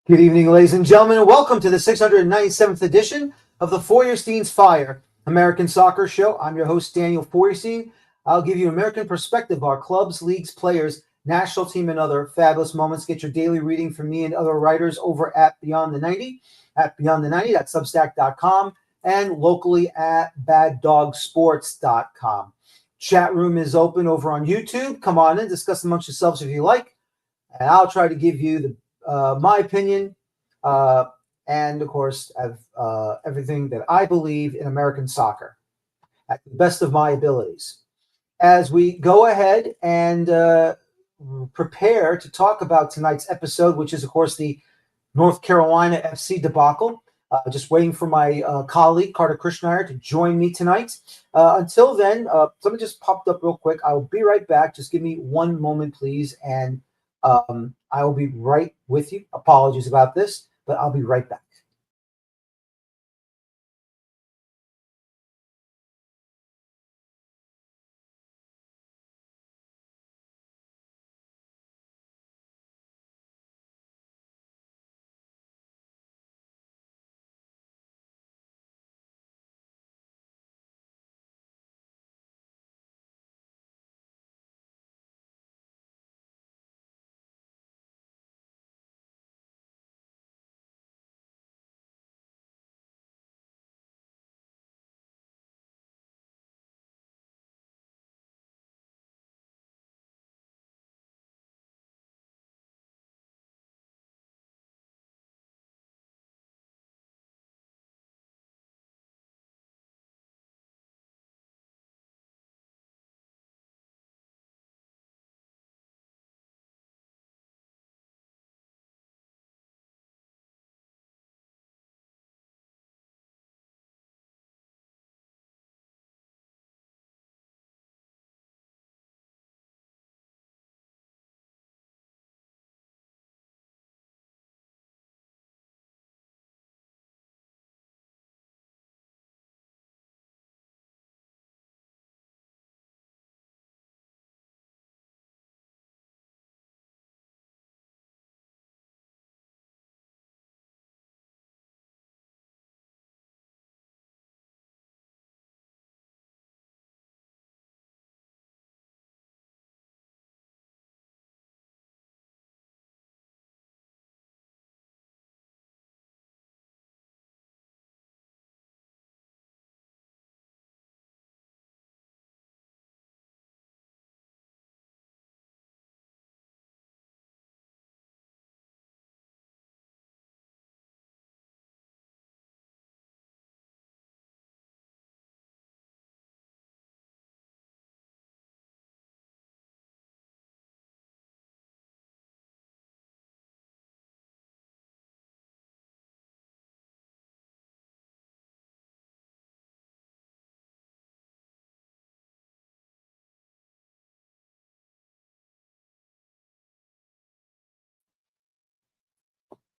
Good evening, ladies and gentlemen, and welcome to the 697th edition of the Feuerstein's Fire American Soccer Show. I'm your host, Daniel Feuerstein. I'll give you American perspective of our clubs, leagues, players, national team, and other fabulous moments. Get your daily reading from me and other writers over at Beyond the 90, at beyondthe90.substack.com, and locally at baddogsports.com. Chat room is open over on YouTube. Come on in, discuss amongst yourselves if you like, and I'll try to give you my opinion, and of course, everything that I believe in American soccer at the best of my abilities. As we go ahead and prepare to talk about tonight's episode, which is, of course, the North Carolina FC debacle. Just waiting for my colleague, Kartik Krishnaiyer, to join me tonight. Until then, something just popped up real quick. I'll be right back. Just give me one moment, please, and I will be right with you. Apologies about this, but I'll be right back.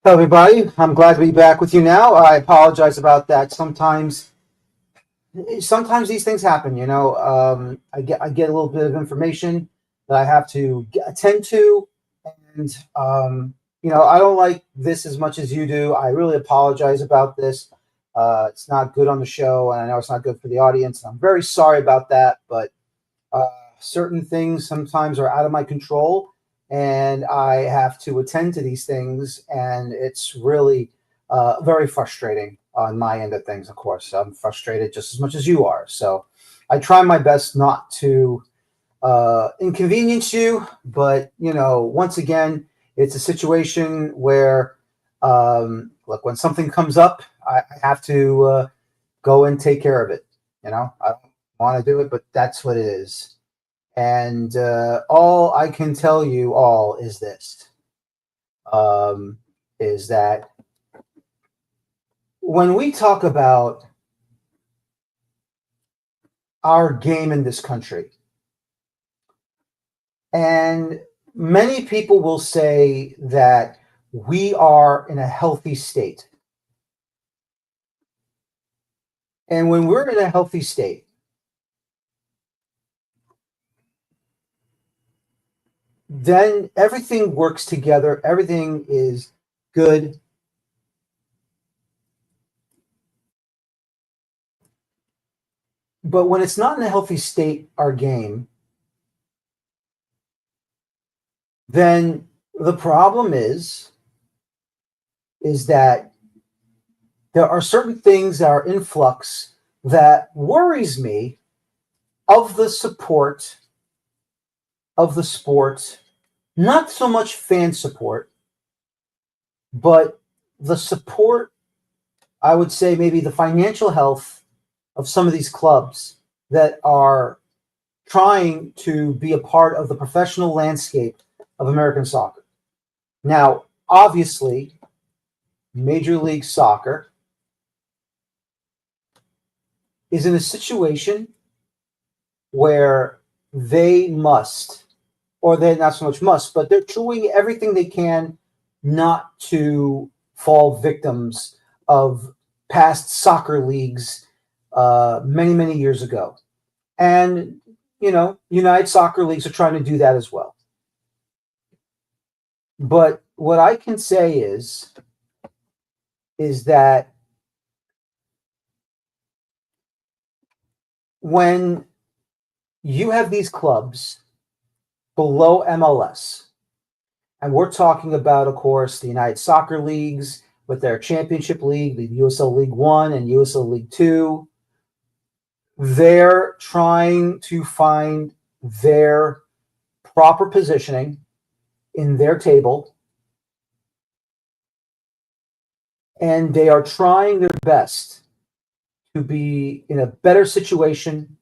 Hello, everybody. I'm glad to be back with you now. I apologize about that. Sometimes these things happen. I get a little bit of information that I have to attend to, and I don't like this as much as you do. I really apologize about this. It's not good on the show, and I know it's not good for the audience. And I'm very sorry about that, but uh, certain things sometimes are out of my control, and I have to attend to these things, and it's really very frustrating on my end of things. Of course, I'm frustrated just as much as you are. So I try my best not to inconvenience you, but once again, it's a situation where, look, when something comes up, I have to go and take care of it. I don't want to do it, but that's what it is. And all I can tell you all is this, is that when we talk about our game in this country, and many people will say that we are in a healthy state. And when we're in a healthy state, then everything works together. Everything is good. But when it's not in a healthy state, our game, then the problem is that there are certain things that are in flux that worries me of the support of the sport, not so much fan support, but the support, I would say maybe the financial health of some of these clubs that are trying to be a part of the professional landscape of American soccer. Now, obviously, Major League Soccer is in a situation where they must, or they're not so much must, but they're doing everything they can not to fall victims of past soccer leagues many, many years ago. And, United Soccer Leagues are trying to do that as well. But what I can say is that when you have these clubs below MLS, and we're talking about, of course, the United Soccer Leagues with their Championship League, the USL League One and USL League Two, they're trying to find their proper positioning in their table, and they are trying their best to be in a better situation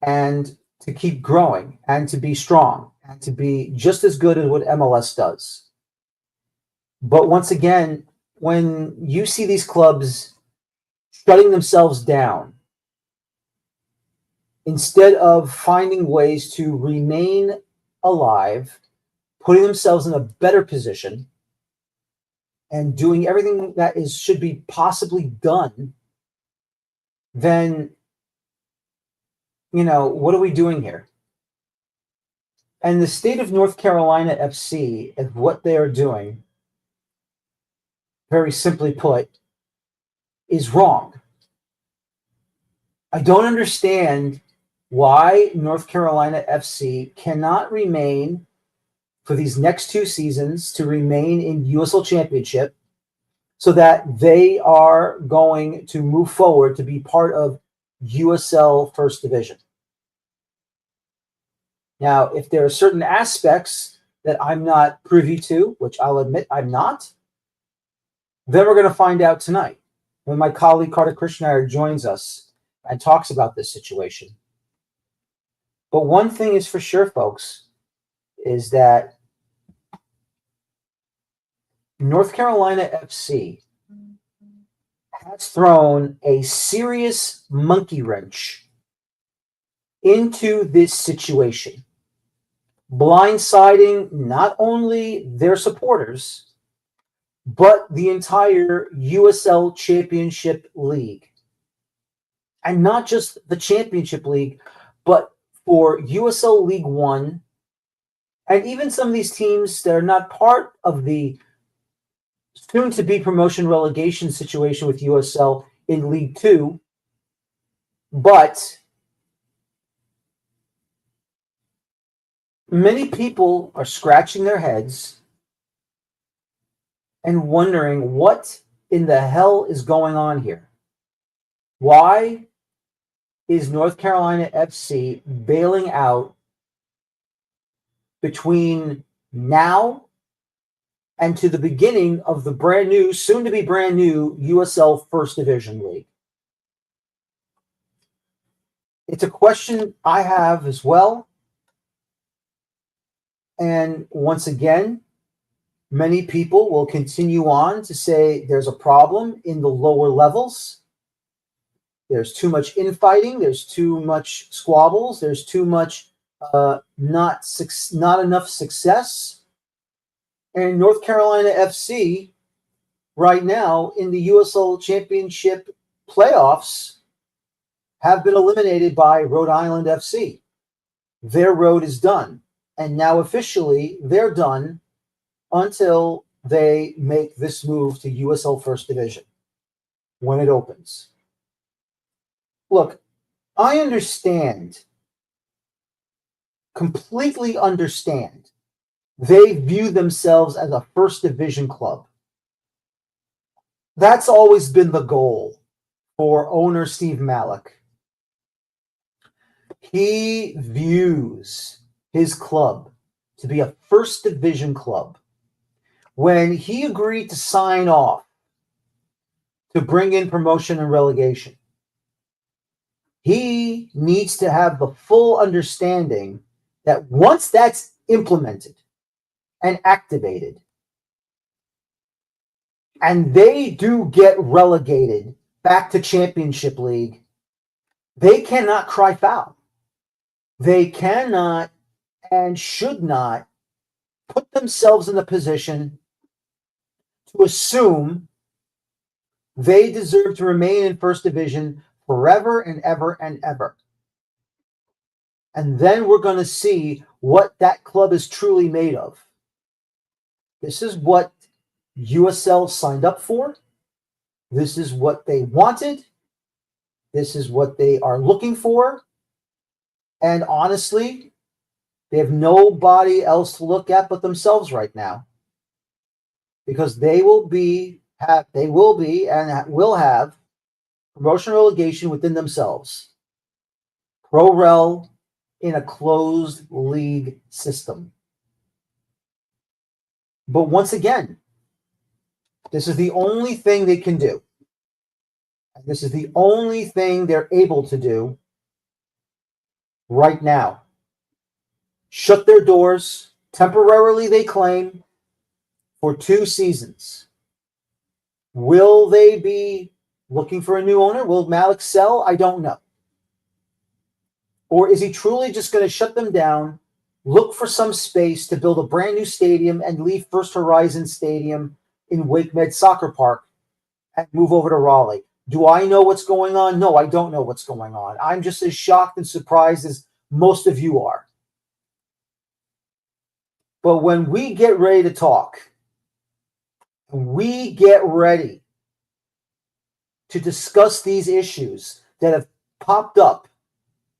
and to keep growing and to be strong and to be just as good as what MLS does. But once again, when you see these clubs shutting themselves down, instead of finding ways to remain alive, putting themselves in a better position, and doing everything that should be possibly done, then, what are we doing here? And the state of North Carolina FC and what they are doing, very simply put, is wrong. I don't understand why North Carolina FC cannot remain for these next two seasons to remain in USL Championship so that they are going to move forward to be part of USL First Division. Now, if there are certain aspects that I'm not privy to, which I'll admit I'm not, then we're going to find out tonight when my colleague Kartik Krishnaiyer joins us and talks about this situation. But one thing is for sure, folks, is that North Carolina FC has thrown a serious monkey wrench into this situation, blindsiding not only their supporters, but the entire USL Championship League. And not just the Championship League, but for USL League One, and even some of these teams that are not part of the soon-to-be promotion relegation situation with USL in League Two, but many people are scratching their heads and wondering what in the hell is going on here. Why is North Carolina FC bailing out between now and to the beginning of the brand new, soon-to-be brand new USL First Division League? It's a question I have as well. And once again, many people will continue on to say there's a problem in the lower levels. There's too much infighting. There's too much squabbles. There's too much not enough success. And North Carolina FC right now in the USL Championship playoffs have been eliminated by Rhode Island FC. Their road is done. And now officially they're done until they make this move to USL First Division when it opens. Look, I understand, completely understand. They view themselves as a First Division club. That's always been the goal for owner Steve Malik. He views his club to be a First Division club. When he agreed to sign off to bring in promotion and relegation, he needs to have the full understanding that once that's implemented and activated, and they do get relegated back to Championship League, they cannot cry foul. They cannot and should not put themselves in a position to assume they deserve to remain in First Division forever and ever and ever. And then we're going to see what that club is truly made of. This is what USL signed up for. This is what they wanted. This is what they are looking for. And honestly, they have nobody else to look at but themselves right now, because they will be and will have promotion relegation within themselves. Pro rel in a closed league system. But once again, this is the only thing they can do. This is the only thing they're able to do right now. Shut their doors, temporarily they claim, for 2 seasons. Will they be looking for a new owner? Will Malik sell? I don't know. Or is he truly just going to shut them down, look for some space to build a brand new stadium and leave First Horizon Stadium in Wake Med Soccer Park and move over to Raleigh? Do I know what's going on? No, I don't know what's going on. I'm just as shocked and surprised as most of you are. But when we get ready to talk, we get ready to discuss these issues that have popped up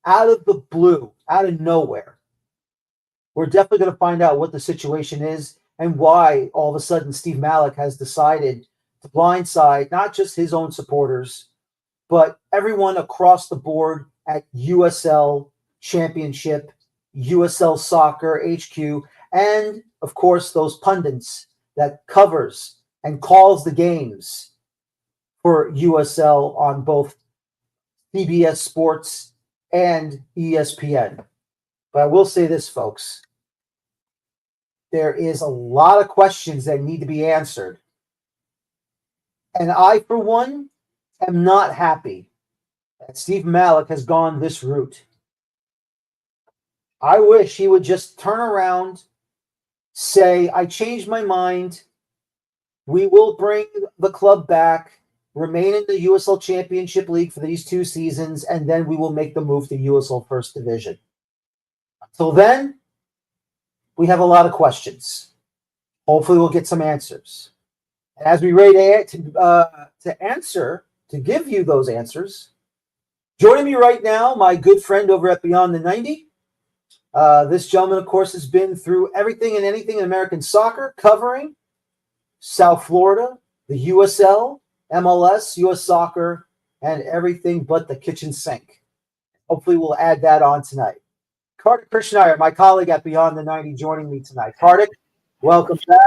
out of the blue, out of nowhere, we're definitely going to find out what the situation is and why all of a sudden Steve Malik has decided to blindside not just his own supporters, but everyone across the board at USL Championship, USL Soccer HQ, and of course those pundits that covers and calls the games for USL on both CBS Sports and ESPN. But I will say this, folks. There is a lot of questions that need to be answered. And I, for one, am not happy that Steve Malik has gone this route. I wish he would just turn around, say, I changed my mind. We will bring the club back, remain in the USL Championship League for these 2 seasons, and then we will make the move to USL First Division. Until then, we have a lot of questions. Hopefully we'll get some answers. And as we ready to give you those answers, joining me right now, my good friend over at Beyond the 90. This gentleman, of course, has been through everything and anything in American soccer, covering South Florida, the USL, MLS, US Soccer, and everything but the kitchen sink. Hopefully we'll add that on tonight. Kartik Krishnaiyer, my colleague at Beyond the 90, joining me tonight. Kartik, welcome back.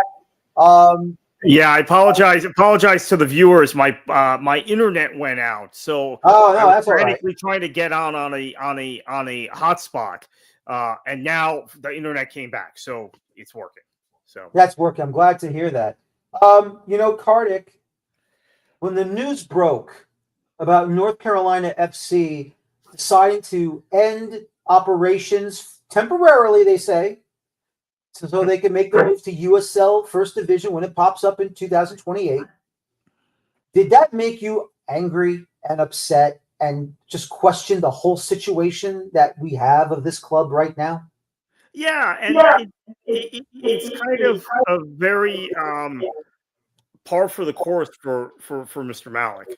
Yeah, I apologize. Apologize to the viewers. My internet went out, so I was that's frantically trying to get on a hotspot, and now the internet came back, so it's working. So that's working. I'm glad to hear that. Kartik, when the news broke about North Carolina FC deciding to end operations temporarily, they say, so they can make the move to USL First Division when it pops up in 2028. Did that make you angry and upset and just question the whole situation that we have of this club right now? Yeah, and it's kind of a very par for the course for Mr. Malik.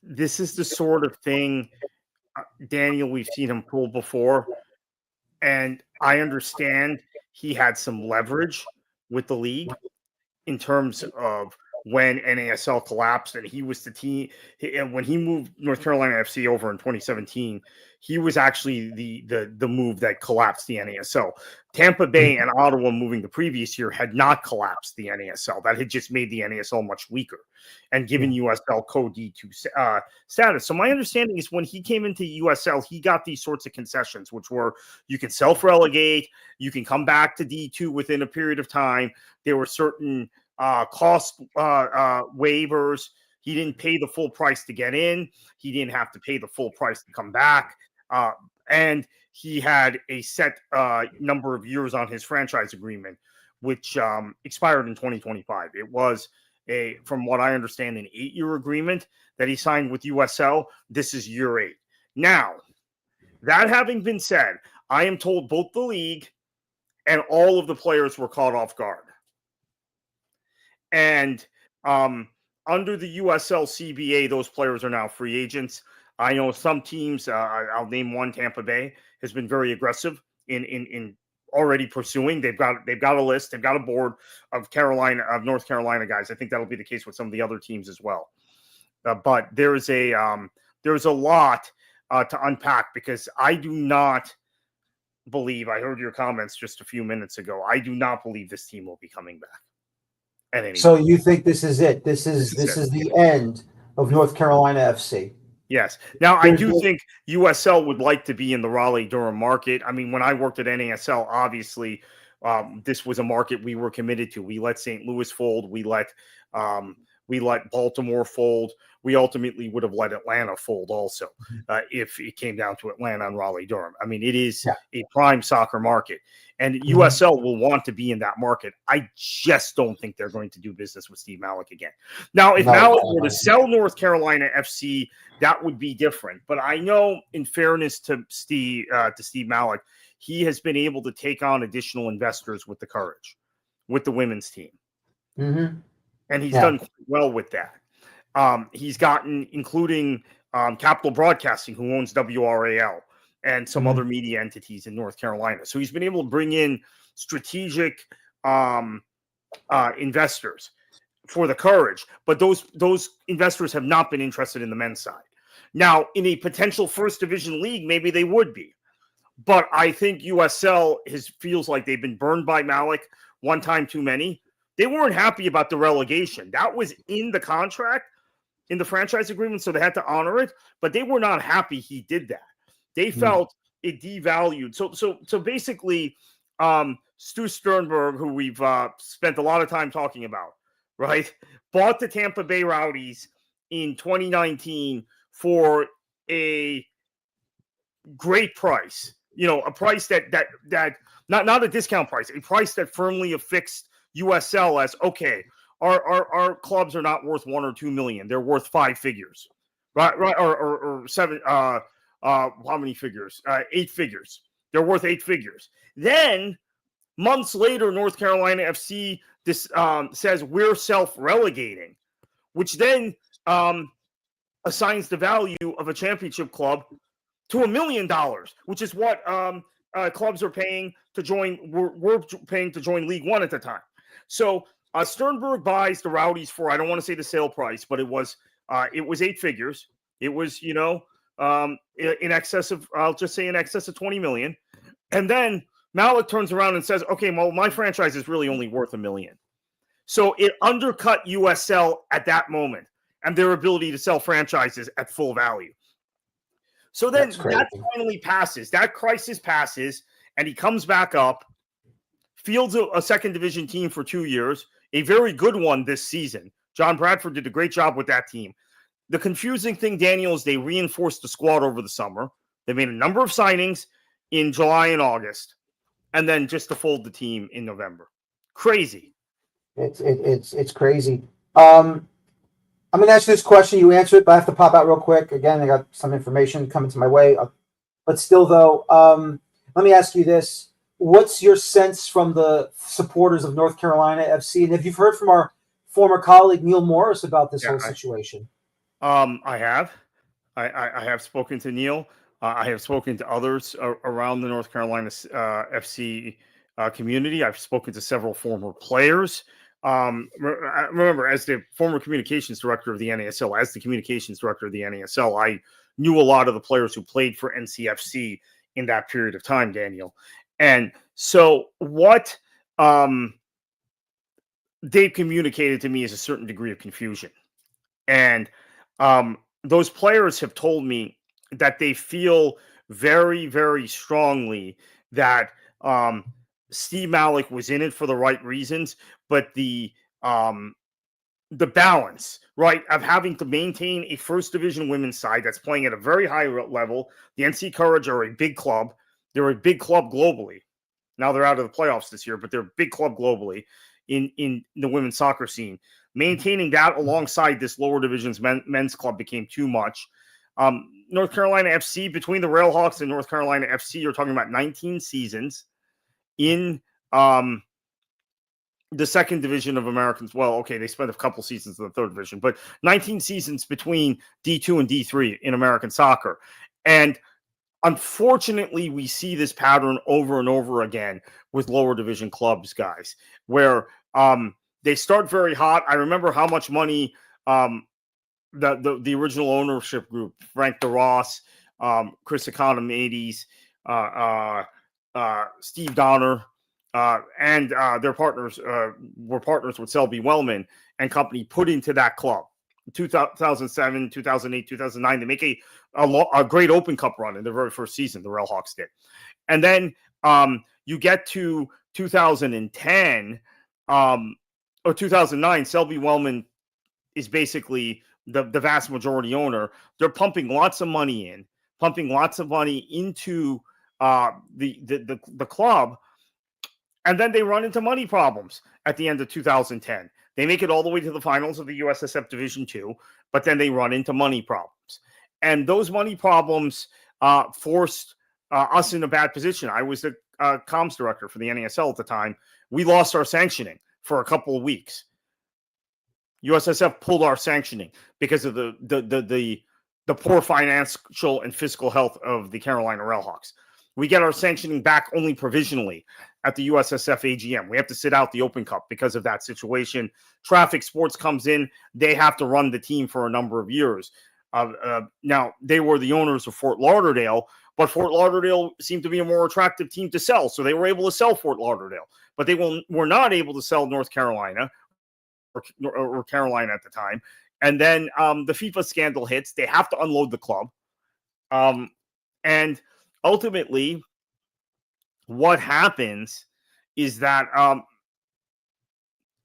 This is the sort of thing, Daniel, we've seen him pull before, and I understand he had some leverage with the league in terms of when NASL collapsed and he was the team. And when he moved North Carolina FC over in 2017, he was actually the move that collapsed the NASL. Tampa Bay and Ottawa moving the previous year had not collapsed the NASL. That had just made the NASL much weaker and given USL co-D2 status. So my understanding is when he came into USL, he got these sorts of concessions, which were you can self-relegate, you can come back to D2 within a period of time. There were certain cost waivers. He didn't pay the full price to get in. He didn't have to pay the full price to come back. And he had a set number of years on his franchise agreement, which expired in 2025. It was from what I understand, an 8-year agreement that he signed with USL. This is year 8. Now, that having been said, I am told both the league and all of the players were caught off guard. And under the USL CBA, those players are now free agents. I know some teams, I'll name one, Tampa Bay, has been very aggressive in already pursuing. They've got a list, they've got a board of North Carolina guys. I think that'll be the case with some of the other teams as well. But there's a lot to unpack because I do not believe, I heard your comments just a few minutes ago, I do not believe this team will be coming back. So you think this is it? This is the end of North Carolina FC? Yes. Now, I do think USL would like to be in the Raleigh-Durham market. I mean, when I worked at NASL, obviously, this was a market we were committed to. We let St. Louis fold. We let Baltimore fold. We ultimately would have let Atlanta fold also if it came down to Atlanta and Raleigh-Durham. I mean, it is a prime soccer market, and USL will want to be in that market. I just don't think they're going to do business with Steve Malik again. Now, if Malik were to sell North Carolina FC, that would be different. But I know, in fairness to Steve Malik, he has been able to take on additional investors with the Courage, with the women's team. And he's done quite well with that. He's gotten, including Capital Broadcasting, who owns WRAL, and some other media entities in North Carolina. So he's been able to bring in strategic investors for the Courage. But those investors have not been interested in the men's side. Now, in a potential First Division League, maybe they would be. But I think USL feels like they've been burned by Malik one time too many. They weren't happy about the relegation. That was in the contract, in the franchise agreement, so they had to honor it. But they were not happy he did that. They felt it devalued. So basically, Stu Sternberg, who we've spent a lot of time talking about, right, bought the Tampa Bay Rowdies in 2019 for a great price. You know, a price that not a discount price, a price that firmly affixed USL as, okay, our clubs are not worth $1 or $2 million. They're worth 5 figures, right? Or 7, how many figures? 8 figures. They're worth 8 figures. Then months later, North Carolina FC says we're self-relegating, which then assigns the value of a championship club to $1 million, which is what clubs are paying to join. We're paying to join League One at the time. So Sternberg buys the Rowdies for, I don't want to say the sale price, but it was 8 figures. It was, in excess of, I'll just say in excess of 20 million. And then Malik turns around and says, okay, well, my franchise is really only worth $1 million. So it undercut USL at that moment and their ability to sell franchises at full value. So then that finally passes. That crisis passes, and he comes back up, fields a second division team for 2 years, a very good one this season. John Bradford did a great job with that team. The confusing thing, Daniel, is they reinforced the squad over the summer. They made a number of signings in July and August, and then just to fold the team in November. Crazy. It's crazy. I'm going to ask you this question. You answer it, but I have to pop out real quick. Again, I got some information coming to my way. But still, though, let me ask you this. What's your sense from the supporters of North Carolina FC? And have you heard from our former colleague Neil Morris about this whole situation? I have. I have spoken to Neil. I have spoken to others around the North Carolina FC community. I've spoken to several former players. Remember, as the former communications director of the NASL, I knew a lot of the players who played for NCFC in that period of time, Daniel. And so what they've communicated to me is a certain degree of confusion. And those players have told me that they feel very, very strongly that Steve Malik was in it for the right reasons, but the balance, right, of having to maintain a first division women's side that's playing at a very high level. The NC Courage are a big club. They're a big club globally. Now they're out of the playoffs this year, but they're a big club globally in the women's soccer scene. Maintaining that alongside this lower divisions men's club became too much. North Carolina FC, between the Railhawks and North Carolina FC, you're talking about 19 seasons in the second division of Americans. Well, okay, they spent a couple seasons in the third division, but 19 seasons between D2 and D3 in American soccer. And unfortunately, we see this pattern over and over again with lower division clubs, guys, where they start very hot. I remember how much money the original ownership group, Frank DeRoss, Chris Economides, Steve Donner, and their partners were partners with Selby Wellman and company, put into that club. 2007, 2008, 2009, they make a great Open Cup run in their very first season, the Railhawks did. And then you get to 2010 or 2009, Selby Wellman is basically the vast majority owner. They're pumping lots of money into the club. And then they run into money problems at the end of 2010. They make it all the way to the finals of the USSF Division II, but then they run into money problems. And those money problems forced us in a bad position. I was the comms director for the NASL at the time. We lost our sanctioning for a couple of weeks. USSF pulled our sanctioning because of the poor financial and fiscal health of the Carolina Railhawks. We get our sanctioning back only provisionally at the USSF AGM. We have to sit out the Open Cup because of that situation. Traffic Sports comes in. They have to run the team for a number of years. Now, they were the owners of Fort Lauderdale, but Fort Lauderdale seemed to be a more attractive team to sell. So they were able to sell Fort Lauderdale, but they were not able to sell North Carolina or Carolina at the time. And then the FIFA scandal hits. They have to unload the club. And ultimately, what happens is that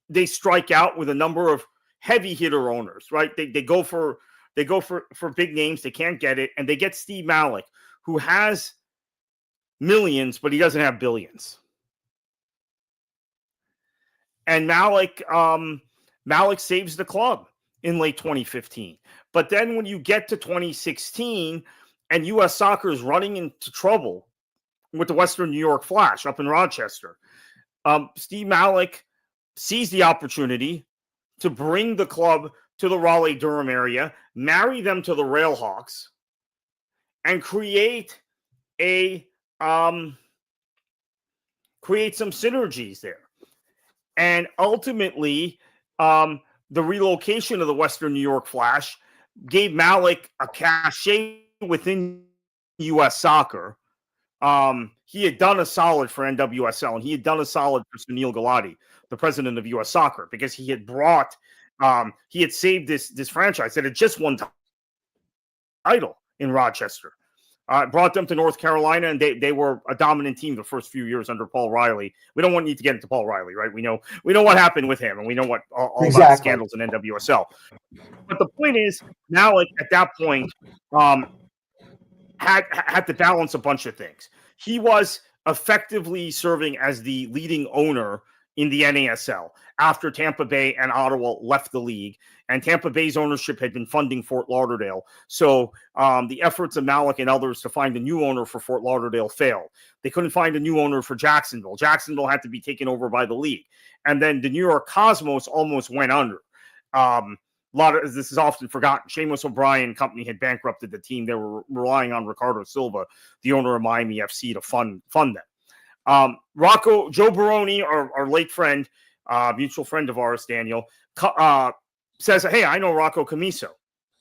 they strike out with a number of heavy hitter owners, right? They go for big names. They can't get it. And they get Steve Malik, who has millions, but he doesn't have billions. And Malik saves the club in late 2015. But then when you get to 2016 and U.S. Soccer is running into trouble with the Western New York Flash up in Rochester, Steve Malik sees the opportunity to bring the club to the Raleigh-Durham area, marry them to the Railhawks, and create some synergies there. And ultimately, the relocation of the Western New York Flash gave Malik a cachet within U.S. Soccer. He had done a solid for NWSL, and he had done a solid for Sunil Gulati, the president of U.S. Soccer, because he had saved this franchise that had just won title in Rochester. Brought them to North Carolina, and they were a dominant team the first few years under Paul Riley. We don't want you to get into Paul Riley, right? We know what happened with him, and we know what all about the scandals in NWSL. But the point is, Malik at that point had to balance a bunch of things. He was effectively serving as the leading owner in the NASL after Tampa Bay and Ottawa left the league, and Tampa Bay's ownership had been funding Fort Lauderdale. So the efforts of Malik and others to find a new owner for Fort Lauderdale failed. They couldn't find a new owner for Jacksonville. Jacksonville had to be taken over by the league. And then the New York Cosmos almost went under. This is often forgotten. Seamus O'Brien Company had bankrupted the team. They were relying on Ricardo Silva, the owner of Miami FC, to fund them. Joe Baroni, our late friend, mutual friend of ours, Daniel, says, hey, I know Rocco Camiso.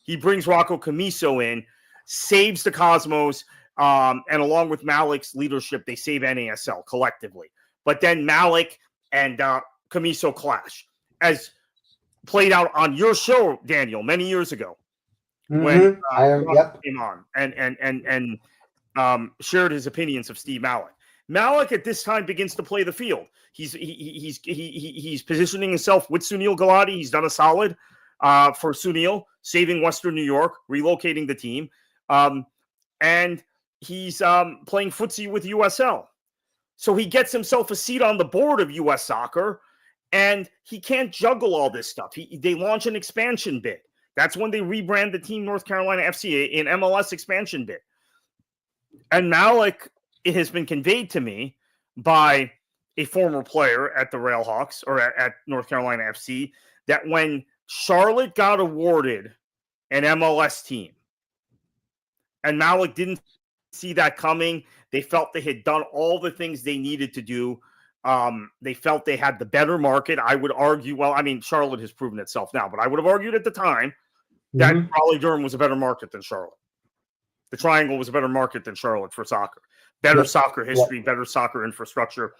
He brings Rocco Camiso in, saves the Cosmos, and along with Malik's leadership, they save NASL collectively. But then Malik and Camiso clash, as played out on your show, Daniel, many years ago, when came on and shared his opinions of Steve Malik. Malik at this time begins to play the field. He's positioning himself with Sunil Gulati. He's done a solid for Sunil, saving Western New York, relocating the team, and he's playing footsie with USL. So he gets himself a seat on the board of US Soccer, and he can't juggle all this stuff. They launch an expansion bid. That's when they rebrand the team North Carolina FC in MLS expansion bid. And Malik, it has been conveyed to me by a former player at the Railhawks or at North Carolina FC, that when Charlotte got awarded an MLS team and Malik didn't see that coming, they felt they had done all the things they needed to do. They felt they had the better market. I would argue, Charlotte has proven itself now, but I would have argued at the time that Raleigh-Durham was a better market than Charlotte. The Triangle was a better market than Charlotte for soccer. Better soccer history, better soccer infrastructure.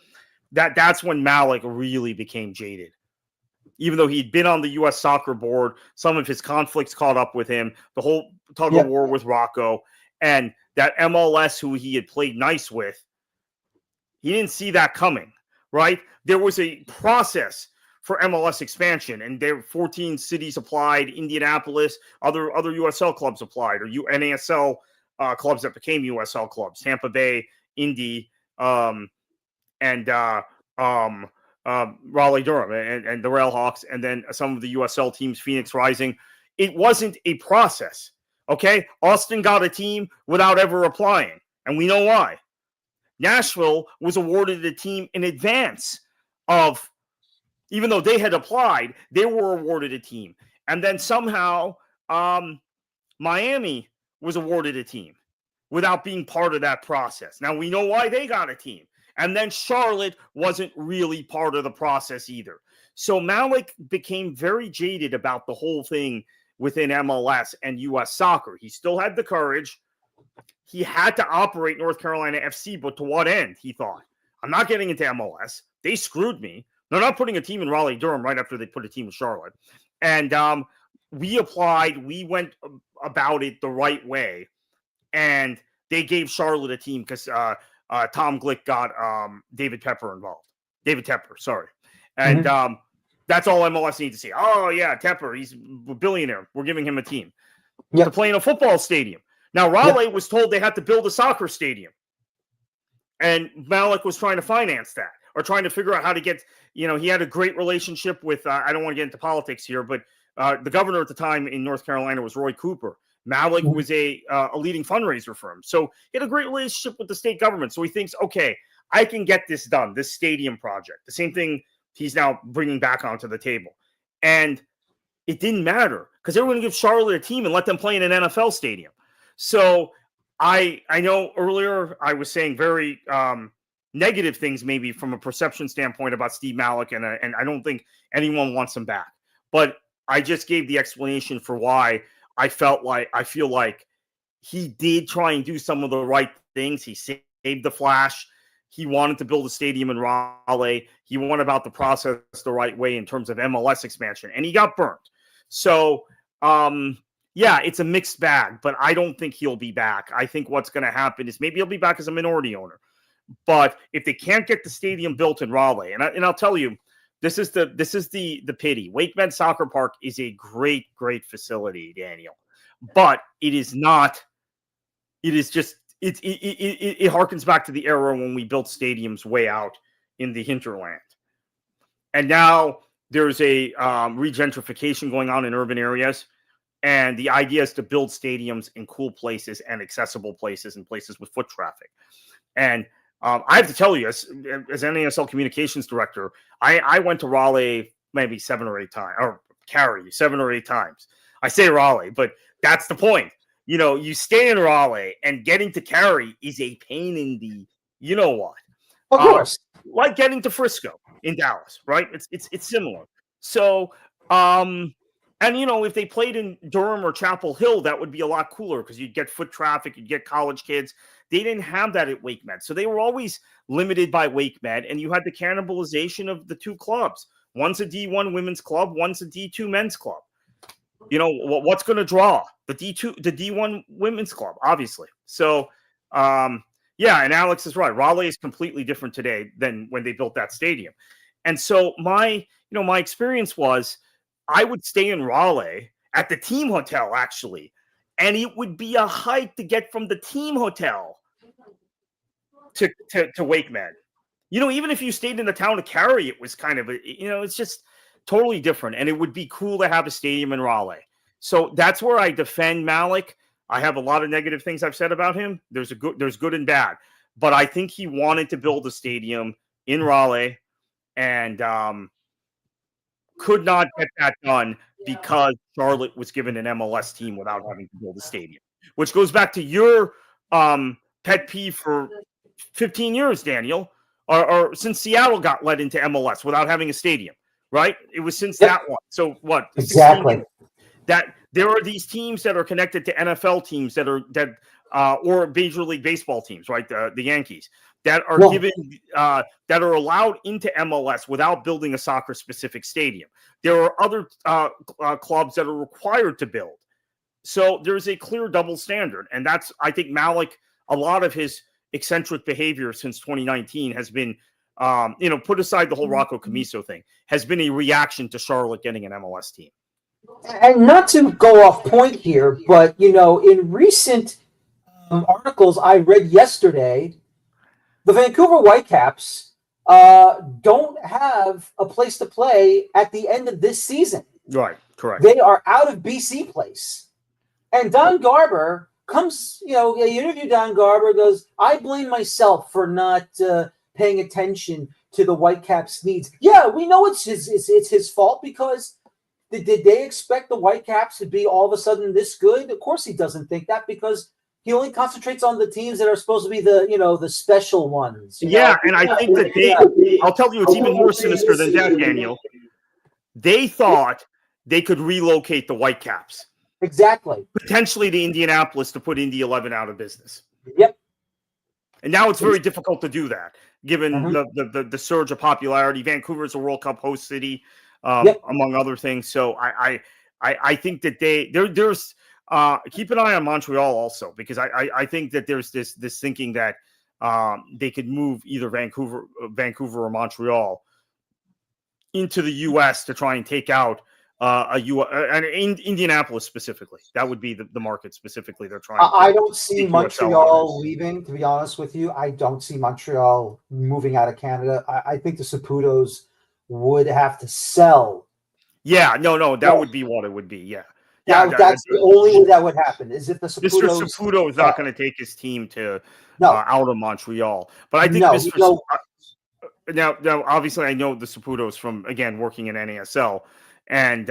That's when Malik really became jaded. Even though he'd been on the U.S. Soccer Board, some of his conflicts caught up with him, the whole tug of war with Rocco, and that MLS who he had played nice with, he didn't see that coming, right? There was a process for MLS expansion, and there were 14 cities applied, Indianapolis, other USL clubs applied, or NASL clubs that became USL clubs, Tampa Bay, Indy, and Raleigh-Durham and the Railhawks, and then some of the USL teams, Phoenix Rising. It wasn't a process, okay? Austin got a team without ever applying, and we know why. Nashville was awarded a team in advance of, even though they had applied, they were awarded a team. And then somehow Miami was awarded a team without being part of that process. Now, we know why they got a team. And then Charlotte wasn't really part of the process either. So Malik became very jaded about the whole thing within MLS and U.S. Soccer. He still had the courage. He had to operate North Carolina FC, but to what end, he thought? I'm not getting into MLS. They screwed me. They're not putting a team in Raleigh-Durham right after they put a team in Charlotte. And we applied. We went about it the right way. And they gave Charlotte a team because Tom Glick got David Tepper involved. David Tepper, sorry. And that's all MLS needs to see. Oh, yeah, Tepper, he's a billionaire. We're giving him a team to play in a football stadium. Now, Raleigh was told they had to build a soccer stadium. And Malik was trying to finance that, or trying to figure out how to get, he had a great relationship with, I don't want to get into politics here, but the governor at the time in North Carolina was Roy Cooper. Malik was a leading fundraiser for him. So he had a great relationship with the state government. So he thinks, okay, I can get this done, this stadium project. The same thing he's now bringing back onto the table. And it didn't matter because they were going to give Charlotte a team and let them play in an NFL stadium. So I know earlier I was saying very negative things maybe from a perception standpoint about Steve Malik, and I don't think anyone wants him back. But I just gave the explanation for why I feel like he did try and do some of the right things. He saved the Flash. He wanted to build a stadium in Raleigh. He went about the process the right way in terms of MLS expansion, and he got burnt. So, yeah, it's a mixed bag, but I don't think he'll be back. I think what's going to happen is maybe he'll be back as a minority owner. But if they can't get the stadium built in Raleigh, and I'll tell you, this is the pity. Wake Med Soccer Park is a great facility, Daniel, but it is not. It is just it harkens back to the era when we built stadiums way out in the hinterland. And now there's a regentrification going on in urban areas. And the idea is to build stadiums in cool places and accessible places and places with foot traffic. And I have to tell you, as NASL communications director, I went to Raleigh maybe 7 or 8 times, or Cary 7 or 8 times. I say Raleigh, but that's the point. You know, you stay in Raleigh, and getting to Cary is a pain in the, you know what? Of course. Like getting to Frisco in Dallas, right? It's similar. So, and you know, if they played in Durham or Chapel Hill, that would be a lot cooler because you'd get foot traffic, you'd get college kids. They didn't have that at WakeMed, so they were always limited by WakeMed, and you had the cannibalization of the two clubs. One's a D1 women's club, one's a D2 men's club. You know, what's going to draw the D1 women's club, obviously. So, yeah, and Alex is right. Raleigh is completely different today than when they built that stadium. And so my experience was I would stay in Raleigh at the team hotel, actually, and it would be a hike to get from the team hotel to WakeMed. You know, even if you stayed in the town of Cary, it was kind of, it's just totally different. And it would be cool to have a stadium in Raleigh. So that's where I defend Malik. I have a lot of negative things I've said about him. There's good and bad. But I think he wanted to build a stadium in Raleigh and could not get that done because Charlotte was given an MLS team without having to build a stadium, which goes back to your pet peeve for 15 years, Daniel, or since Seattle got led into MLS without having a stadium, right? It was since that one. So what? Exactly. That there are these teams that are connected to NFL teams or Major League Baseball teams, right? The Yankees that are that are allowed into MLS without building a soccer-specific stadium. There are other clubs that are required to build. So there's a clear double standard, and that's, I think, Malik. A lot of his eccentric behavior since 2019 has been, put aside the whole Rocco Camiso thing, has been a reaction to Charlotte getting an MLS team. And not to go off point here, but, in recent articles I read yesterday, the Vancouver Whitecaps don't have a place to play at the end of this season. Right, correct. They are out of BC place. And Don Garber comes, you interview Don Garber, goes, I blame myself for not paying attention to the Whitecaps' needs. Yeah, we know it's his fault because did they expect the Whitecaps to be all of a sudden this good? Of course he doesn't think that because he only concentrates on the teams that are supposed to be the special ones. Yeah, and I think that I'll tell you, it's even more sinister than that, Daniel. They thought they could relocate the Whitecaps. Exactly. Potentially to Indianapolis to put Indy 11 out of business. Yep. And now it's very difficult to do that, given the surge of popularity. Vancouver is a World Cup host city, among other things. So I think that there's keep an eye on Montreal also, because I think that there's this thinking that they could move either Vancouver or Montreal into the U.S. to try and take out Indianapolis specifically. That would be the market specifically they're trying. I don't see Montreal leaving, to be honest with you. I don't see Montreal moving out of Canada. I think the Saputos would have to sell. Yeah, no, that would be what it would be. Yeah. That's the only way that would happen is if the Saputos. Mr. Saputo is not going to take his team to out of Montreal. But I think now obviously I know the Saputos from, again, working in NASL. And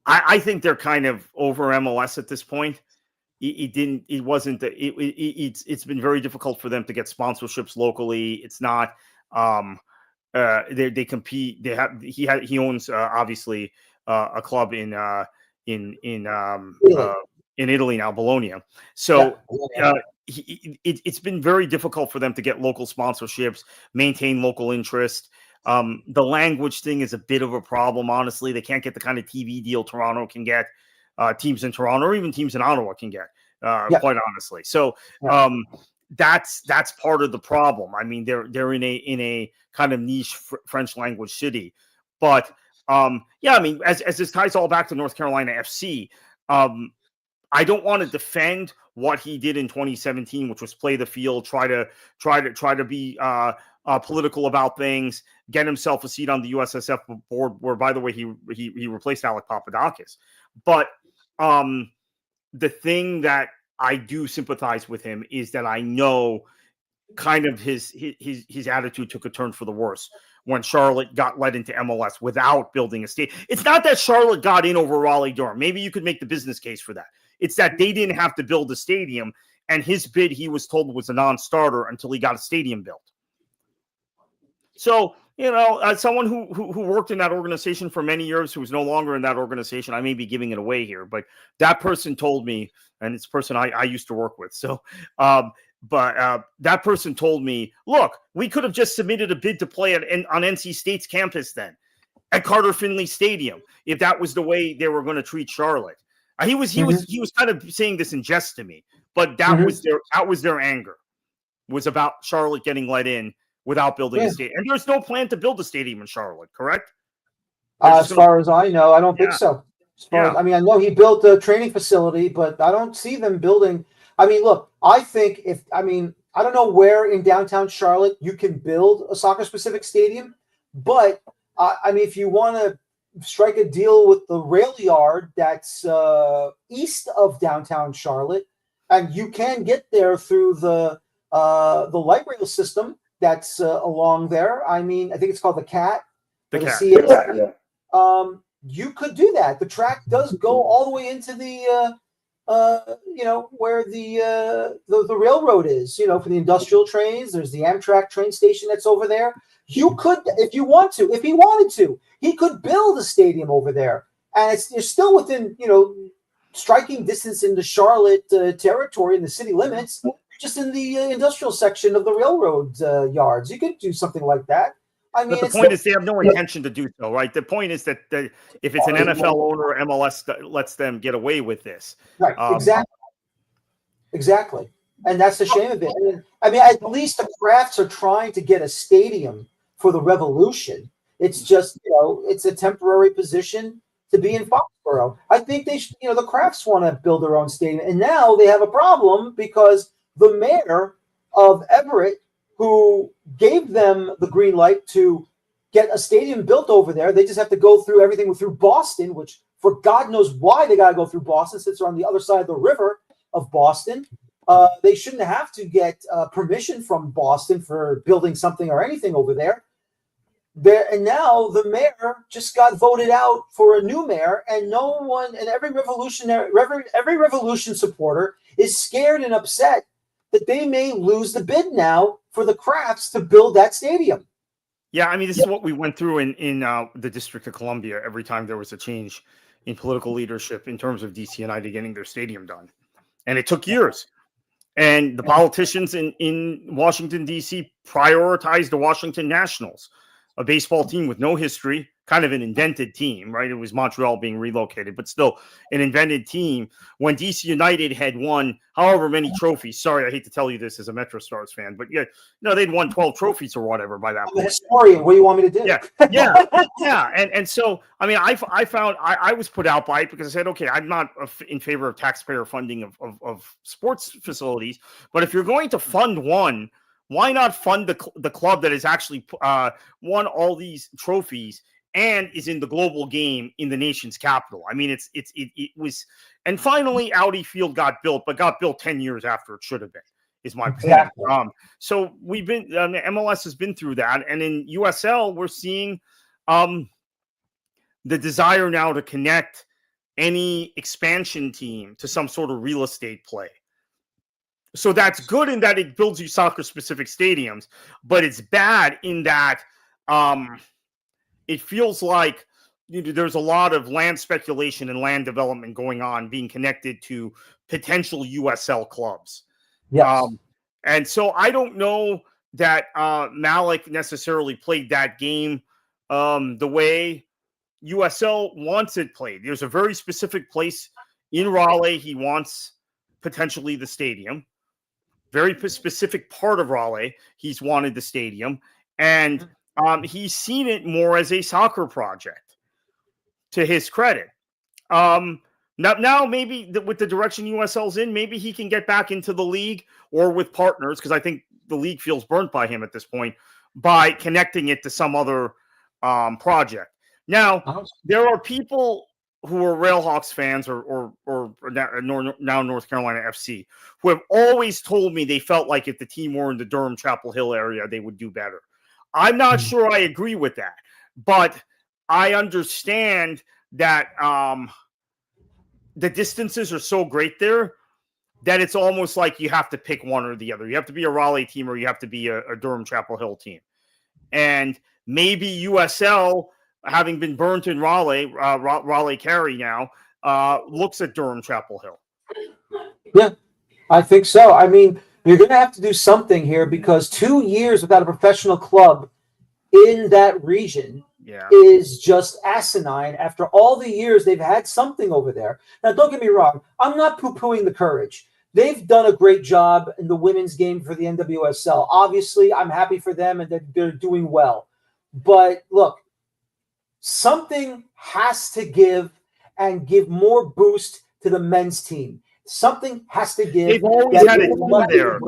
I think they're kind of over MLS at this point. It's been very difficult for them to get sponsorships locally. It's not, they compete. He owns obviously a club in Italy now, Bologna. So it's been very difficult for them to get local sponsorships, maintain local interest. The language thing is a bit of a problem, honestly. They can't get the kind of TV deal Toronto can get, teams in Toronto or even teams in Ottawa can get, quite honestly. So that's part of the problem. I mean, they're in a kind of niche French language city. But I mean, as this ties all back to North Carolina FC, I don't want to defend what he did in 2017, which was play the field, try to be political about things, get himself a seat on the USSF board, where, by the way, he replaced Alec Papadakis. But the thing that I do sympathize with him is that I know kind of his attitude took a turn for the worse when Charlotte got led into MLS without building a stadium. It's not that Charlotte got in over Raleigh-Durham. Maybe you could make the business case for that. It's that they didn't have to build a stadium, and his bid, he was told, was a non-starter until he got a stadium built. So, as someone who worked in that organization for many years, who is no longer in that organization, I may be giving it away here, but that person told me, and it's a person I used to work with. So, but that person told me, look, we could have just submitted a bid to play on NC State's campus then, at Carter Finley Stadium, if that was the way they were going to treat Charlotte. He was kind of saying this in jest to me, but that was their anger, was about Charlotte getting let in without building a stadium. And there's no plan to build a stadium in Charlotte, correct? As far as I know, I don't think so. I know he built a training facility, but I don't see them building. I mean, look, I don't know where in downtown Charlotte you can build a soccer-specific stadium, but if you want to strike a deal with the rail yard that's east of downtown Charlotte, and you can get there through the light rail system that's along there. I think it's called the CAT. You could do that. The track does go all the way into the where the railroad is, for the industrial trains. There's the Amtrak train station that's over there. You could, if he wanted to, he could build a stadium over there. And you're still within, striking distance into Charlotte territory in the city limits, just in the industrial section of the railroad yards. You could do something like that. But the point is they have no intention to do so, right? The point is that if it's an NFL owner, MLS lets them get away with this. Right, exactly. And that's the shame of it. At least the Crafts are trying to get a stadium for the Revolution. It's just, it's a temporary position to be in Foxborough. I think the Crafts want to build their own stadium. And now they have a problem because the mayor of Everett, who gave them the green light to get a stadium built over there. They just have to go through everything through Boston, which for God knows why they got to go through Boston, since they're on the other side of the river of Boston. They shouldn't have to get permission from Boston for building something or anything over there. And now the mayor just got voted out for a new mayor, and no one, and every Revolution supporter is scared and upset that they may lose the bid now for the Crafts to build that stadium. Yeah, this is what we went through in the District of Columbia every time there was a change in political leadership in terms of DC United getting their stadium done. And it took years. And the politicians in Washington, D.C. prioritized the Washington Nationals, a baseball team with no history, kind of an invented team, right? It was Montreal being relocated, but still an invented team. When DC United had won however many trophies, sorry, I hate to tell you this as a Metro Stars fan, but they'd won 12 trophies or whatever by that point. I'm a historian. What do you want me to do? Yeah. And so, I found I was put out by it because I said, okay, I'm not in favor of taxpayer funding of sports facilities, but if you're going to fund one, why not fund the club that has actually won all these trophies and is in the global game in the nation's capital? It was, and finally Audi Field got built, but got built 10 years after it should have been, is my point. So we've been, MLS has been through that. And in USL, we're seeing the desire now to connect any expansion team to some sort of real estate play. So that's good in that it builds you soccer-specific stadiums, but it's bad in that it feels like there's a lot of land speculation and land development going on, being connected to potential USL clubs. Yes. And so I don't know that Malik necessarily played that game the way USL wants it played. There's a very specific place in Raleigh he wants potentially the stadium. Very specific part of Raleigh he's wanted the stadium, and he's seen it more as a soccer project, to his credit. Now maybe with the direction USL's in, maybe he can get back into the league or with partners, because I think the league feels burnt by him at this point, by connecting it to some other project. Now, there are people who are Railhawks fans or now North Carolina FC who have always told me they felt like if the team were in the Durham Chapel Hill area, they would do better. I'm not sure I agree with that, but I understand that the distances are so great there that it's almost like you have to pick one or the other. You have to be a Raleigh team or you have to be a Durham Chapel Hill team. And maybe USL, having been burnt in Raleigh Cary now, looks at Durham Chapel Hill. Yeah, I think so. I mean, you're going to have to do something here because 2 years without a professional club in that region is just asinine after all the years they've had something over there. Now, don't get me wrong. I'm not poo-pooing the Courage. They've done a great job in the women's game for the NWSL. Obviously, I'm happy for them and they're doing well. But look, something has to give and give more boost to the men's team. Something has to give. They've always had a team there.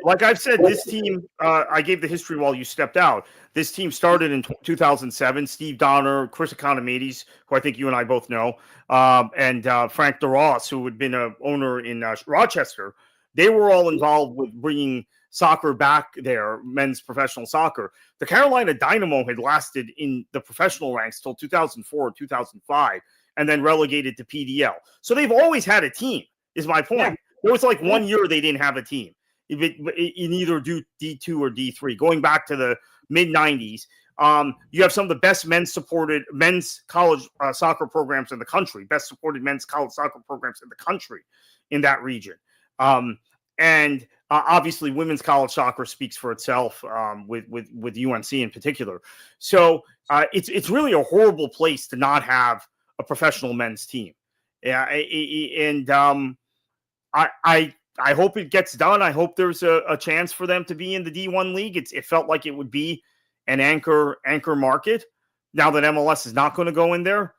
Like I've said, this team, I gave the history while you stepped out. This team started in 2007. Steve Donner, Chris Economides, who I think you and I both know, and Frank DeRoss, who had been an owner in Rochester. They were all involved with bringing soccer back there, men's professional soccer. The Carolina Dynamo had lasted in the professional ranks till 2004, 2005, and then relegated to PDL. So they've always had a team, is my point. Yeah. There was like 1 year they didn't have a team. In either do D2 or D3, going back to the mid-90s. You have some of the best men's college soccer programs in the country, best supported men's college soccer programs in the country in that region. And obviously women's college soccer speaks for itself with UNC in particular. So it's really a horrible place to not have a professional men's team. Yeah, and I hope it gets done. I hope there's a chance for them to be in the D1 league. It felt like it would be an anchor market now that MLS is not going to go in there.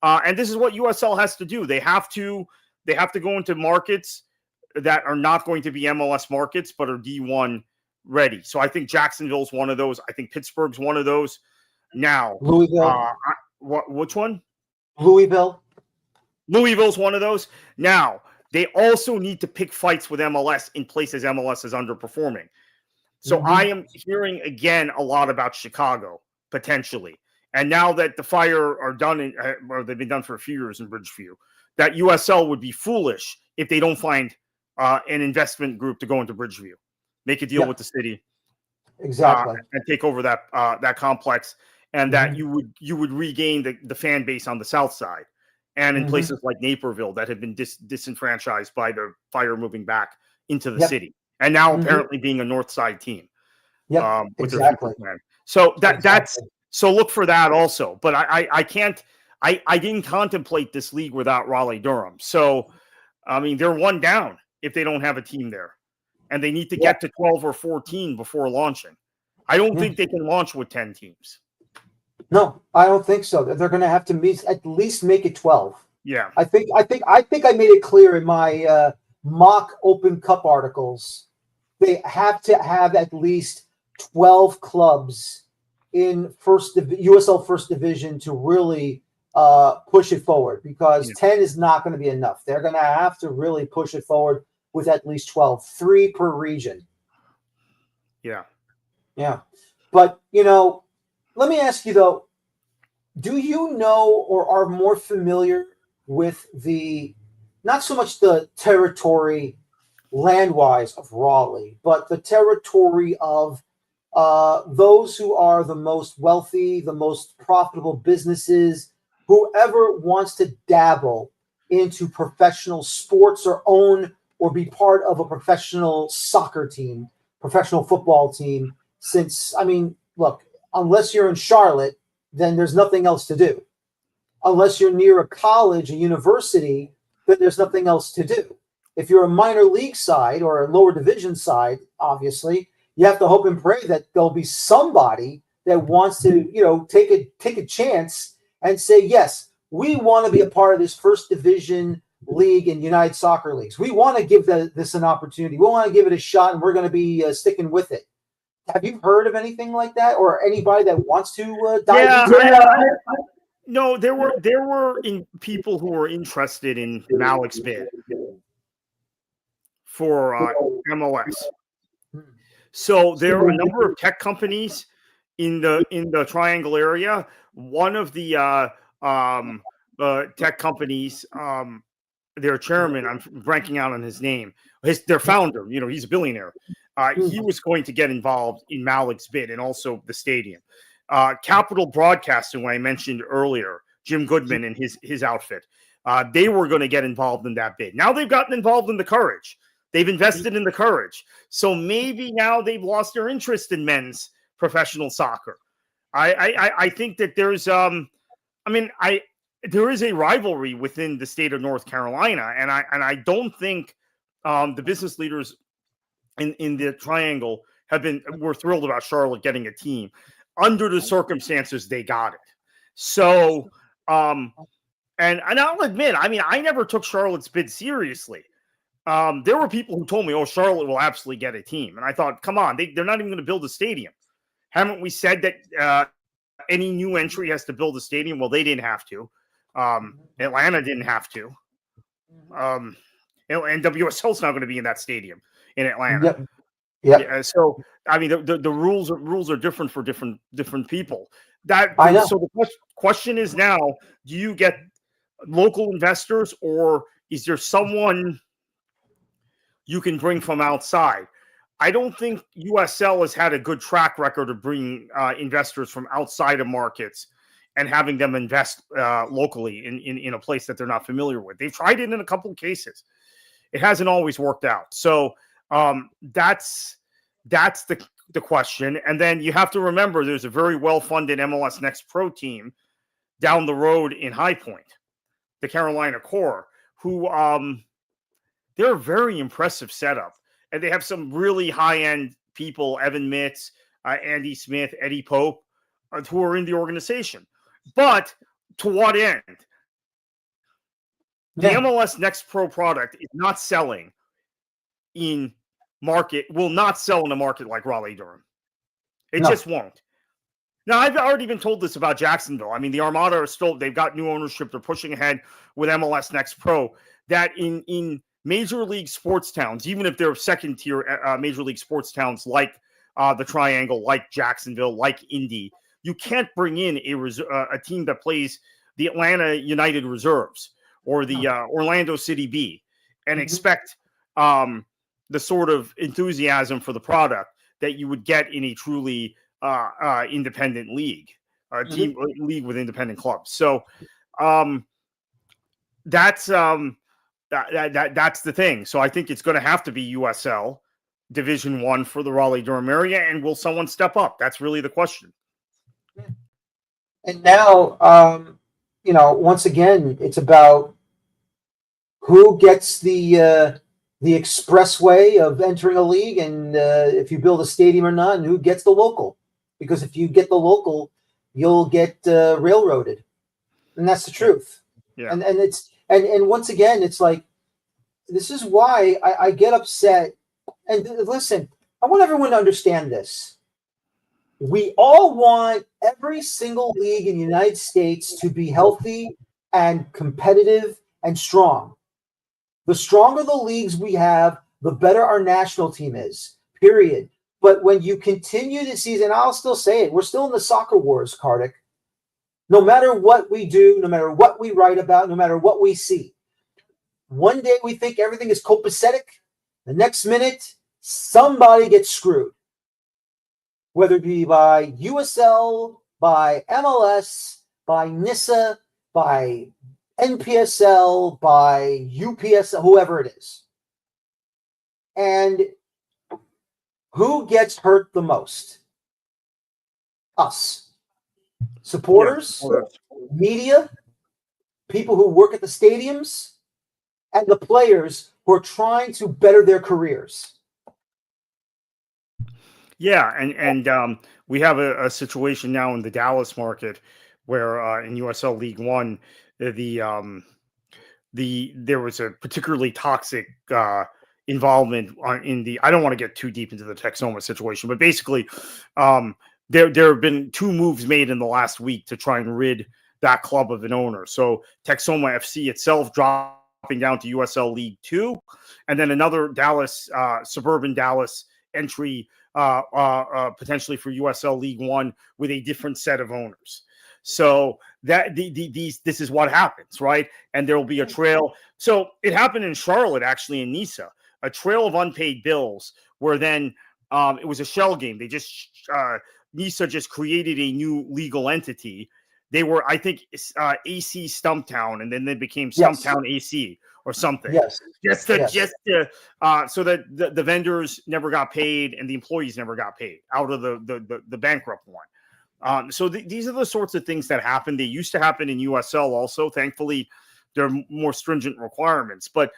And this is what USL has to do. They have to go into markets that are not going to be MLS markets, but are D1 ready. So I think Jacksonville's one of those. I think Pittsburgh's one of those. Now, Louisville. Which one? Louisville's one of those. Now, they also need to pick fights with MLS in places MLS is underperforming. So I am hearing again a lot about Chicago potentially. And now that the Fire are done, or they've been done for a few years in Bridgeview, that USL would be foolish if they don't find an investment group to go into Bridgeview, make a deal with the city, exactly, and take over that complex, and that you would regain the fan base on the south side. And in places like Naperville that have been disenfranchised by the Fire moving back into the city, and now apparently being a North Side team. Yeah, exactly. So that's so look for that also. But I can't. I didn't contemplate this league without Raleigh Durham. So I mean they're one down if they don't have a team there, and they need to get to 12 or 14 before launching. I don't think they can launch with 10 teams. No, I don't think so. They're going to have to at least make it 12. Yeah, I think I made it clear in my mock Open Cup articles. They have to have at least 12 clubs in USL First Division to really push it forward, because 10 is not going to be enough. They're going to have to really push it forward with at least 12, 3 per region. Yeah. But let me ask you though, do you know or are more familiar with not so much the territory land-wise of Raleigh, but the territory of those who are the most wealthy, the most profitable businesses, whoever wants to dabble into professional sports or own or be part of a professional soccer team, professional football team? Since, I mean, look, unless you're in Charlotte, then there's nothing else to do. Unless you're near a college, a university, then there's nothing else to do. If you're a minor league side or a lower division side, obviously, you have to hope and pray that there'll be somebody that wants to, take a chance and say, yes, we want to be a part of this First Division League and United Soccer Leagues. We want to give this an opportunity. We want to give it a shot, and we're going to be sticking with it. Have you heard of anything like that, or anybody that wants to dive Yeah, into that? no, there were people who were interested in Malik's bid for MLS. So there are a number of tech companies in the Triangle area. One of the tech companies, their chairman, I'm blanking out on his name, their founder, he's a billionaire. He was going to get involved in Malik's bid and also the stadium. Capital Broadcasting, when I mentioned earlier, Jim Goodman and his outfit, they were going to get involved in that bid. Now they've gotten involved in the Courage. They've invested in the Courage. So maybe now they've lost their interest in men's professional soccer. I think that there's there is a rivalry within the state of North Carolina, and I don't think the business leaders in the Triangle were thrilled about Charlotte getting a team. Under the circumstances, they got it. So, and I'll admit, I never took Charlotte's bid seriously. There were people who told me, "Oh, Charlotte will absolutely get a team," and I thought, "Come on, they're not even going to build a stadium. Haven't we said that any new entry has to build a stadium?" Well, they didn't have to. Atlanta didn't have to. And WSL's not going to be in that stadium in Atlanta. Yep. Yep. Yeah, so the rules are different for different people. I know. So the question is now: do you get local investors, or is there someone you can bring from outside? I don't think USL has had a good track record of bringing investors from outside of markets and having them invest locally in a place that they're not familiar with. They've tried it in a couple of cases. It hasn't always worked out. So that's the question. And then you have to remember there's a very well-funded MLS Next Pro team down the road in High Point, the Carolina Core, who they're a very impressive setup. And they have some really high-end people, Evan Mitz, Andy Smith, Eddie Pope, who are in the organization. But to what end? The MLS Next Pro product is not selling will not sell in a market like Raleigh-Durham. It just won't. Now, I've already been told this about Jacksonville. The Armada they've got new ownership. They're pushing ahead with MLS Next Pro. That in major league sports towns, even if they're second tier major league sports towns like the Triangle, like Jacksonville, like Indy, you can't bring in a team that plays the Atlanta United Reserves or the Orlando City B and expect the sort of enthusiasm for the product that you would get in a truly independent league, league with independent clubs. So that's the thing. So I think it's going to have to be USL Division I for the Raleigh-Durham area, and will someone step up? That's really the question. And now, once again, it's about who gets the expressway of entering a league, and if you build a stadium or not, and who gets the local. Because if you get the local, you'll get railroaded, and that's the truth. Yeah. And once again, it's like, this is why I get upset. And listen, I want everyone to understand this. We all want every single league in the United States to be healthy and competitive and strong. The stronger the leagues we have, the better our national team is, period. But when you continue to see, and I'll still say it, we're still in the soccer wars, Kartik. No matter what we do, no matter what we write about, no matter what we see. One day we think everything is copacetic. The next minute, somebody gets screwed. Whether it be by USL, by MLS, by NISA, by NPSL, by UPSL, whoever it is. And who gets hurt the most? Us. Supporters, media, people who work at the stadiums, and the players who are trying to better their careers. Yeah, and we have a situation now in the Dallas market where in USL League One, there was a particularly toxic involvement in the. I don't want to get too deep into the Texoma situation, but basically, there have been 2 moves made in the last week to try and rid that club of an owner. So Texoma FC itself dropping down to USL League 2, and then another Dallas, suburban Dallas entry potentially for USL League 1 with a different set of owners. So that this is what happens, right? And there will be a trail. So it happened in Charlotte, actually, in Nisa, a trail of unpaid bills, where then it was a shell game. They just Nisa just created a new legal entity. They were, I think, AC Stumptown, and then they became Stumptown AC or something. Yes. So that the vendors never got paid and the employees never got paid out of the bankrupt one. So these are the sorts of things that happen. They used to happen in USL also. Thankfully, there are more stringent requirements. But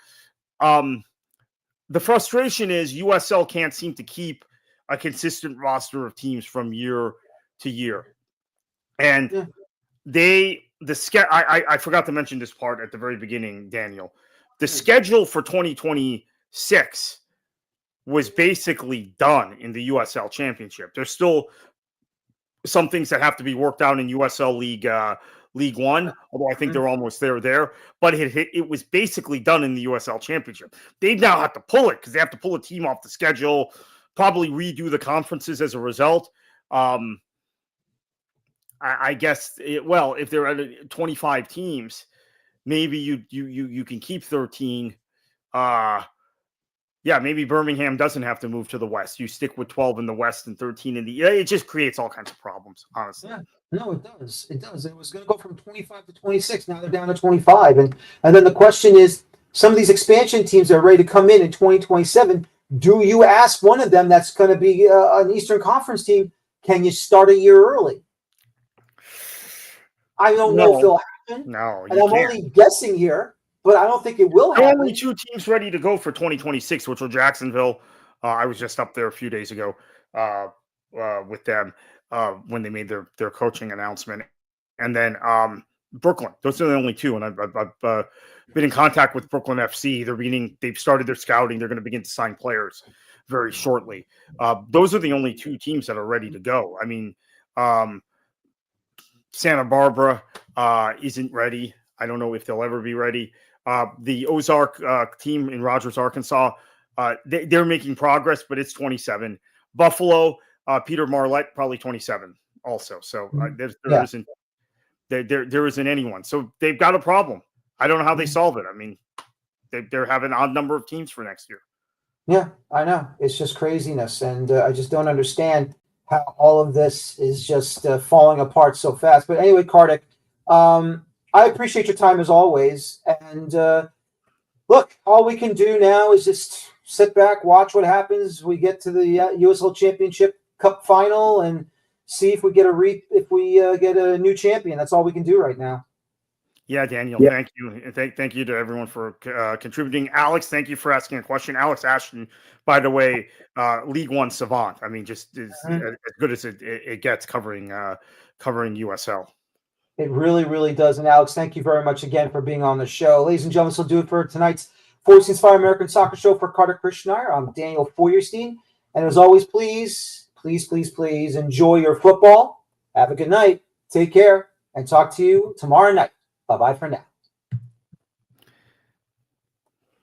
the frustration is USL can't seem to keep a consistent roster of teams from year to year. And I forgot to mention this part at the very beginning, Daniel. The schedule for 2026 was basically done in the USL Championship. There's still some things that have to be worked out in USL League 1, although I think they're almost there. But it was basically done in the USL Championship. They now have to pull it because they have to pull a team off the schedule, probably redo the conferences as a result. I guess, if they're at 25 teams, maybe you can keep 13. Maybe Birmingham doesn't have to move to the West. You stick with 12 in the West and 13 in the. It just creates all kinds of problems, honestly. Yeah, no, it does. It does. It was going to go from 25 to 26. Now they're down to 25, and then the question is, some of these expansion teams that are ready to come in 2027. Do you ask one of them that's going to be an Eastern Conference team? Can you start a year early? I don't know if it'll happen. No, and I'm only guessing here, but I don't think it will happen. There are only 2 teams ready to go for 2026, which are Jacksonville. I was just up there a few days ago with them when they made their coaching announcement, and then Brooklyn. Those are the only 2, and I've been in contact with Brooklyn FC. They've started their scouting. They're going to begin to sign players very shortly. Those are the only 2 teams that are ready to go. I mean, Santa Barbara isn't ready. I don't know if they'll ever be ready. The Ozark team in Rogers, Arkansas, they're making progress, but it's 27. Buffalo, Peter Marlette, probably 27 also. So there isn't anyone. So they've got a problem. I don't know how they solve it. I mean, they're having an odd number of teams for next year. Yeah, I know. It's just craziness. And I just don't understand how all of this is just falling apart so fast. But anyway, Kartik, I appreciate your time as always. And look, all we can do now is just sit back, watch what happens. We get to the USL Championship Cup final and see if we get a new champion. That's all we can do right now. Yeah, Daniel, thank you. And thank you to everyone for contributing. Alex, thank you for asking a question. Alex Ashton, by the way, League 1 savant. I mean, just as good as it gets covering USL. It really, really does. And Alex, thank you very much again for being on the show. Ladies and gentlemen, this will do it for tonight's Foolishness Fire American Soccer Show for Kartik Krishnaiyer. I'm Daniel Feuerstein. And as always, please enjoy your football. Have a good night. Take care. And talk to you tomorrow night. Bye-bye for now.